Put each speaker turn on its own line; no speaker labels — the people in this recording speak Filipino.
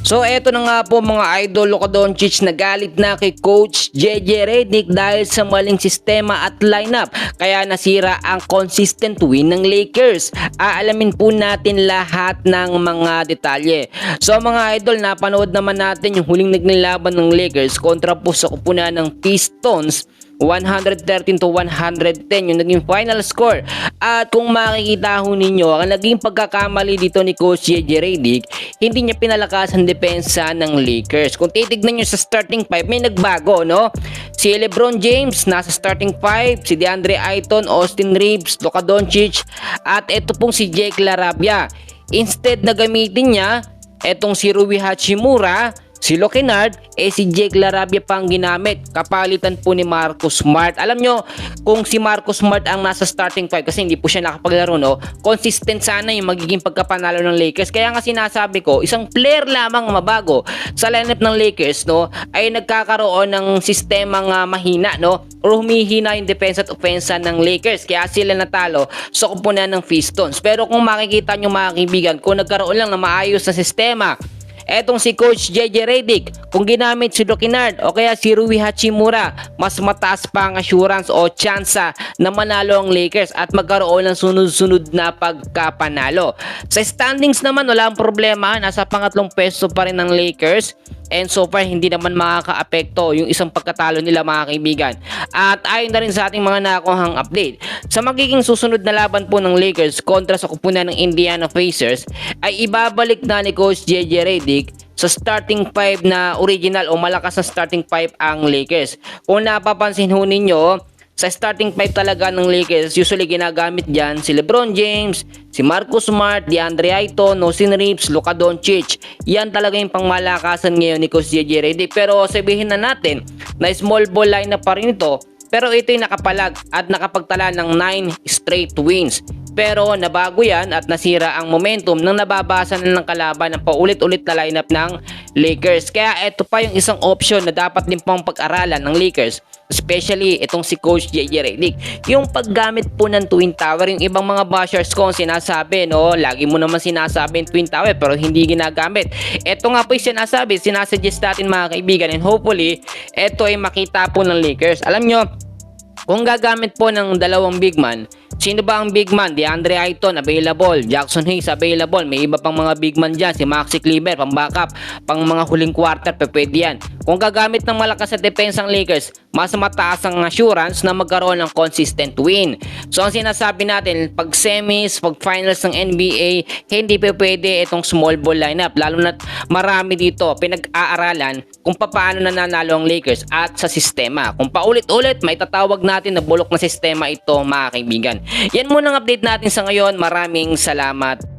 So eto na nga po mga idol, Luka Doncic nagalit na kay Coach JJ Redick dahil sa maling sistema at lineup kaya nasira ang consistent win ng Lakers. Aalamin po natin lahat ng mga detalye. So mga idol, napanood naman natin yung huling naglalaban ng Lakers kontra po sa kupunan ng Pistons. 113-110 yung naging final score. At kung makikita ho ninyo, ang naging pagkakamali dito ni Coach JJ Redick, hindi niya pinalakas ang depensa ng Lakers. Kung titignan nyo sa starting 5, may nagbago, no? Si LeBron James nasa starting 5, si DeAndre Ayton, Austin Reeves, Luka Doncic, at ito pong si Jake LaRavia. Instead na gamitin niya etong si Rui Hachimura, si Luka Kennard, si Jake LaRavia pang ginamit. Kapalitan po ni Marcus Smart. Alam nyo, kung si Marcus Smart ang nasa starting 5 kasi hindi po siya nakapaglaro, no? Consistent sana yung magiging pagkapanalo ng Lakers. Kaya nga sinasabi ko, isang player lamang mabago sa lineup ng Lakers, no, ay nagkakaroon ng sistemang mahina, no? O humihina yung defense at offense ng Lakers. Kaya sila natalo sa kupunan ng Pistons. Pero kung makikita nyo mga kaibigan, kung nagkaroon lang na maayos na sistema, etong si Coach JJ Redick, kung ginamit si Luka Kennard o kaya si Rui Hachimura, mas mataas pa ang assurance o tsansa na manalo ang Lakers at magkaroon ng sunod-sunod na pagkapanalo. Sa standings naman, wala ang problema. Nasa pangatlong pwesto pa rin ng Lakers. And so far, hindi naman makaka-apekto yung isang pagkatalo nila mga kaibigan. At ayon na rin sa ating mga nakuhang update, sa magiging susunod na laban po ng Lakers kontra sa kupunan ng Indiana Pacers, ay ibabalik na ni Coach JJ Redick sa starting 5 na original o malakas na starting 5 ang Lakers. Kung napapansin ho ninyo, sa starting 5 talaga ng Lakers, usually ginagamit dyan si LeBron James, si Marcus Smart, DeAndre Ayton, Austin Reeves, Luka Doncic. Yan talaga yung pangmalakasan ngayon ni Coach JJ Redick. Pero sabihin na natin na small ball lineup pa rin ito, pero ito yung nakapalag at nakapagtala ng 9 straight wins. Pero nabago yan at nasira ang momentum nang nababasa na ng kalaban ng paulit-ulit na lineup ng Lakers. Kaya ito pa yung isang option na dapat din pang pag-aralan ng Lakers, especially itong si Coach JJ Redick. Yung paggamit po ng Twin Tower, yung ibang mga bashers ko sinasabi, no, lagi mo naman sinasabi yung Twin Tower pero hindi ginagamit. Ito nga po yung sinasabi, sinasuggest natin mga kaibigan, and hopefully ito ay makita po ng Lakers. Alam nyo, kung gagamit po ng dalawang big man, sino ba ang big man? DeAndre Ayton available, Jackson Hayes available, may iba pang mga big man dyan, si Maxi Kleber pang backup, pang mga huling quarter, pwede yan. Kung gagamit ng malakas sa depensang Lakers, mas mataas ang assurance na magkaroon ng consistent win. So ang sinasabi natin, pag semis, pag finals ng NBA, hindi pwede itong small ball lineup, lalo na marami dito pinag-aaralan kung paano nananalo ang Lakers at sa sistema. Kung paulit-ulit may tatawag natin na bulok na sistema ito mga kaibigan. Yan muna ang update natin sa ngayon. Maraming salamat.